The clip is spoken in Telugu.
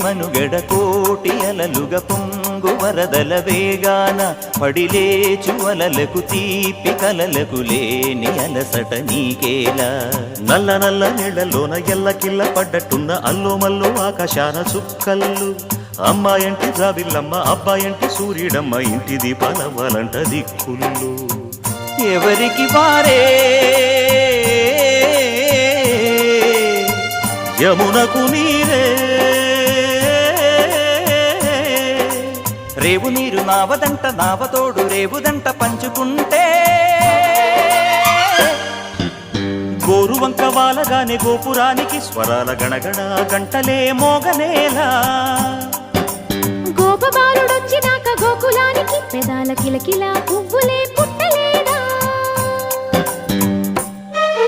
మనుగడ కోటి అలలుగ పొంగు వరదల వేగాన పడిలేచు అలలకు తీపి కలలకు లేని అలసట నీకేలా నల్ల నల్ల నీళ్లలోన ఎల్లకిల్ల పడ్డట్టున్న అల్లో మల్లో ఆకాశాన చుక్కల్లు అమ్మాయంటి జాబిల్లమ్మ అబ్బాయంటి సూర్యుడమ్మ ఇంటి దీపాలవ్వాలంట దిక్కుళ్ళు ఎవరికి వారే యమునకు నీరే రేవు నీరు నావదంట నావతోడు రేవుదంట పంచుకుంటే గోరువంక వాలగానే గోపురానికి స్వరాల గణగణ గంటలే మోగనేలా గోపబాలుడొచ్చినాక గోకులానికి పెదాల కిలకిలా పువ్వులే పుట్టలే